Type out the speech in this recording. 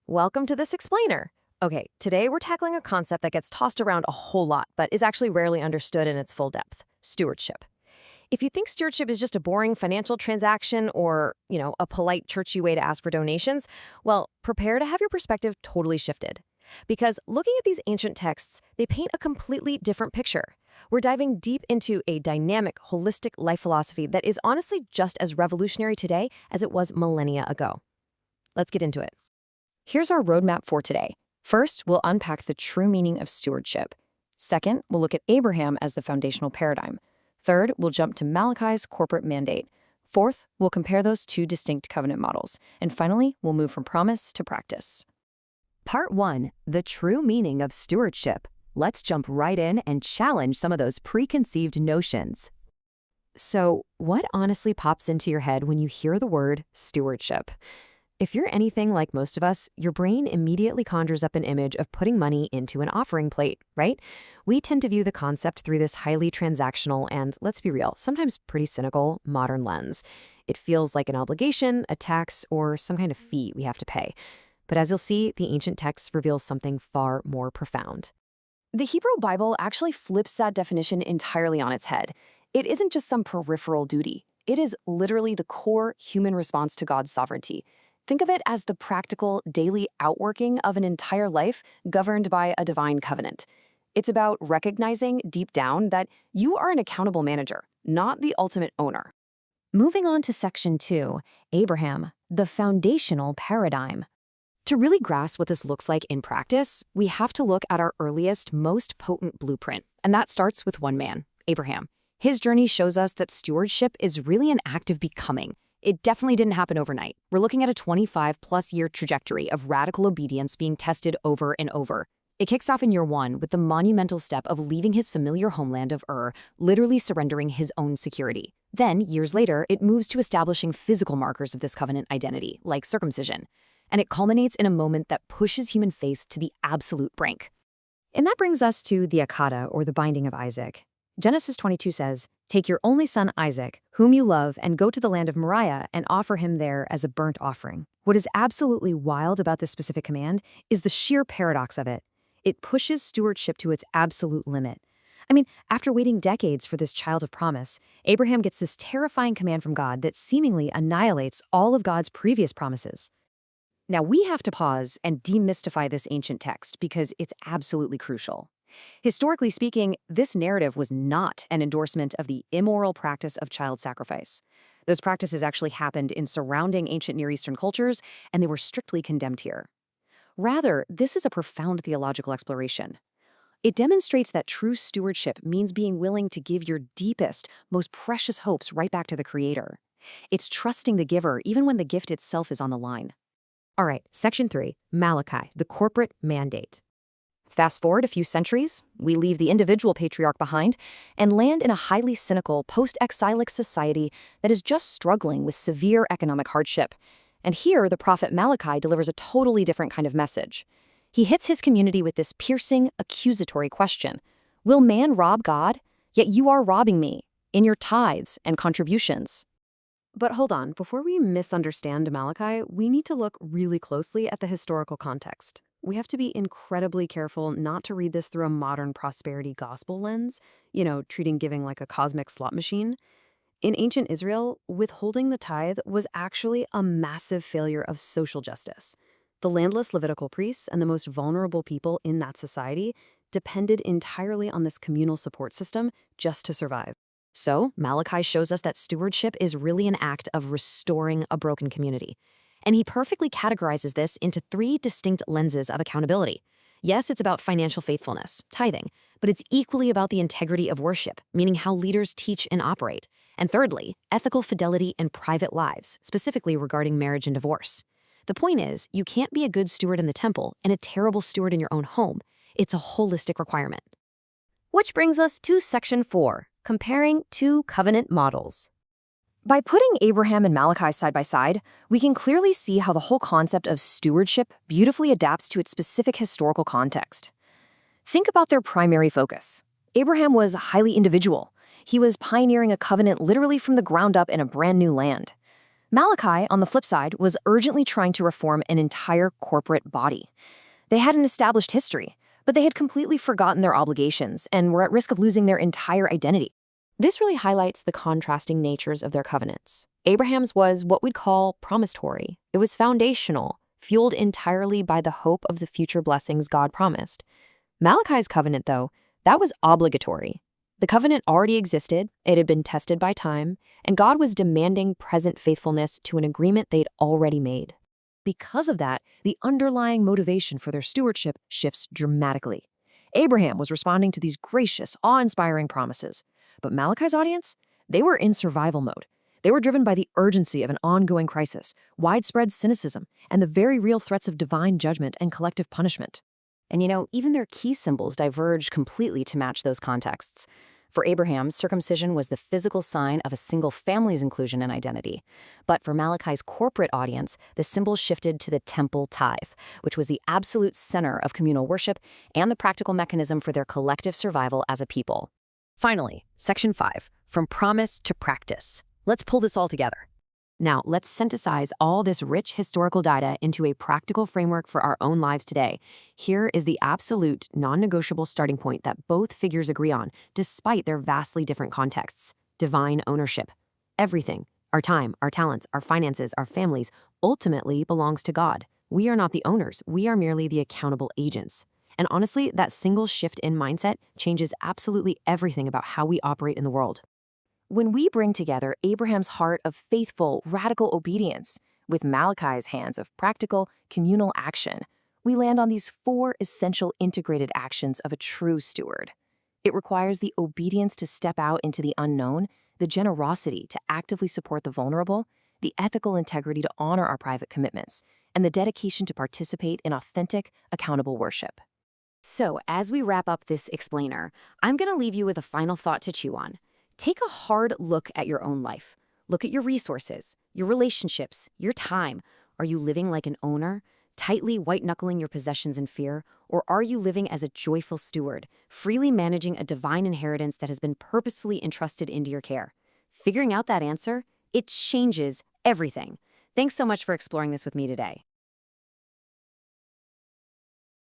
Welcome to this explainer. Okay, today we're tackling a concept that gets tossed around a whole lot, but is actually rarely understood in its full depth: stewardship. If you think stewardship is just a boring financial transaction or, a polite churchy way to ask for donations, well, prepare to have your perspective totally shifted. Because looking at these ancient texts, they paint a completely different picture. We're diving deep into a dynamic, holistic life philosophy that is honestly just as revolutionary today as it was millennia ago. Let's get into it. Here's our roadmap for today. First, we'll unpack the true meaning of stewardship. Second, we'll look at Abraham as the foundational paradigm. Third, we'll jump to Malachi's corporate mandate. Fourth, we'll compare those two distinct covenant models. And finally, we'll move from promise to practice. Part 1, the true meaning of stewardship. Let's jump right in and challenge some of those preconceived notions. So, what honestly pops into your head when you hear the word stewardship? If you're anything like most of us, your brain immediately conjures up an image of putting money into an offering plate, right? We tend to view the concept through this highly transactional and, let's be real, sometimes pretty cynical, modern lens. It feels like an obligation, a tax, or some kind of fee we have to pay. But as you'll see, the ancient text reveals something far more profound. The Hebrew Bible actually flips that definition entirely on its head. It isn't just some peripheral duty. It is literally the core human response to God's sovereignty. Think of it as the practical, daily outworking of an entire life governed by a divine covenant. It's about recognizing deep down that you are an accountable manager, not the ultimate owner. Moving on to Section 2, Abraham, the foundational paradigm. To really grasp what this looks like in practice, we have to look at our earliest, most potent blueprint, and that starts with one man, Abraham. His journey shows us that stewardship is really an act of becoming. It definitely didn't happen overnight. We're looking at a 25-plus-year trajectory of radical obedience being tested over and over. It kicks off in year 1 with the monumental step of leaving his familiar homeland of Ur, literally surrendering his own security. Then, years later, it moves to establishing physical markers of this covenant identity, like circumcision. And it culminates in a moment that pushes human faith to the absolute brink. And that brings us to the Akada, or the binding of Isaac. Genesis 22 says, "Take your only son Isaac, whom you love, and go to the land of Moriah and offer him there as a burnt offering." What is absolutely wild about this specific command is the sheer paradox of it. It pushes stewardship to its absolute limit. After waiting decades for this child of promise, Abraham gets this terrifying command from God that seemingly annihilates all of God's previous promises. Now, we have to pause and demystify this ancient text because it's absolutely crucial. Historically speaking, this narrative was not an endorsement of the immoral practice of child sacrifice. Those practices actually happened in surrounding ancient Near Eastern cultures, and they were strictly condemned here. Rather, this is a profound theological exploration. It demonstrates that true stewardship means being willing to give your deepest, most precious hopes right back to the Creator. It's trusting the giver even when the gift itself is on the line. All right, Section 3, Malachi, the corporate mandate. Fast forward a few centuries, we leave the individual patriarch behind and land in a highly cynical, post-exilic society that is just struggling with severe economic hardship. And here, the prophet Malachi delivers a totally different kind of message. He hits his community with this piercing, accusatory question: "Will man rob God? Yet you are robbing me in your tithes and contributions." But hold on, before we misunderstand Malachi, we need to look really closely at the historical context. We have to be incredibly careful not to read this through a modern prosperity gospel lens, treating giving like a cosmic slot machine. In ancient Israel, withholding the tithe was actually a massive failure of social justice. The landless Levitical priests and the most vulnerable people in that society depended entirely on this communal support system just to survive. So, Malachi shows us that stewardship is really an act of restoring a broken community. And he perfectly categorizes this into 3 distinct lenses of accountability. Yes, it's about financial faithfulness, tithing, but it's equally about the integrity of worship, meaning how leaders teach and operate. And thirdly, ethical fidelity in private lives, specifically regarding marriage and divorce. The point is, you can't be a good steward in the temple and a terrible steward in your own home. It's a holistic requirement. Which brings us to Section 4, comparing 2 covenant models. By putting Abraham and Malachi side by side, we can clearly see how the whole concept of stewardship beautifully adapts to its specific historical context. Think about their primary focus. Abraham was highly individual. He was pioneering a covenant literally from the ground up in a brand new land. Malachi, on the flip side, was urgently trying to reform an entire corporate body. They had an established history, but they had completely forgotten their obligations and were at risk of losing their entire identity. This really highlights the contrasting natures of their covenants. Abraham's was what we'd call promissory. It was foundational, fueled entirely by the hope of the future blessings God promised. Malachi's covenant, though, that was obligatory. The covenant already existed, it had been tested by time, and God was demanding present faithfulness to an agreement they'd already made. Because of that, the underlying motivation for their stewardship shifts dramatically. Abraham was responding to these gracious, awe-inspiring promises. But Malachi's audience? They were in survival mode. They were driven by the urgency of an ongoing crisis, widespread cynicism, and the very real threats of divine judgment and collective punishment. And even their key symbols diverged completely to match those contexts. For Abraham, circumcision was the physical sign of a single family's inclusion and identity. But for Malachi's corporate audience, the symbol shifted to the temple tithe, which was the absolute center of communal worship and the practical mechanism for their collective survival as a people. Finally, Section 5, from promise to practice. Let's pull this all together. Now, let's synthesize all this rich historical data into a practical framework for our own lives today. Here is the absolute, non-negotiable starting point that both figures agree on, despite their vastly different contexts: divine ownership. Everything, our time, our talents, our finances, our families, ultimately belongs to God. We are not the owners, we are merely the accountable agents. And honestly, that single shift in mindset changes absolutely everything about how we operate in the world. When we bring together Abraham's heart of faithful, radical obedience with Malachi's hands of practical, communal action, we land on these 4 essential integrated actions of a true steward. It requires the obedience to step out into the unknown, the generosity to actively support the vulnerable, the ethical integrity to honor our private commitments, and the dedication to participate in authentic, accountable worship. So, as we wrap up this explainer, I'm going to leave you with a final thought to chew on. Take a hard look at your own life. Look at your resources, your relationships, your time. Are you living like an owner, tightly white-knuckling your possessions in fear? Or are you living as a joyful steward, freely managing a divine inheritance that has been purposefully entrusted into your care? Figuring out that answer, it changes everything. Thanks so much for exploring this with me today.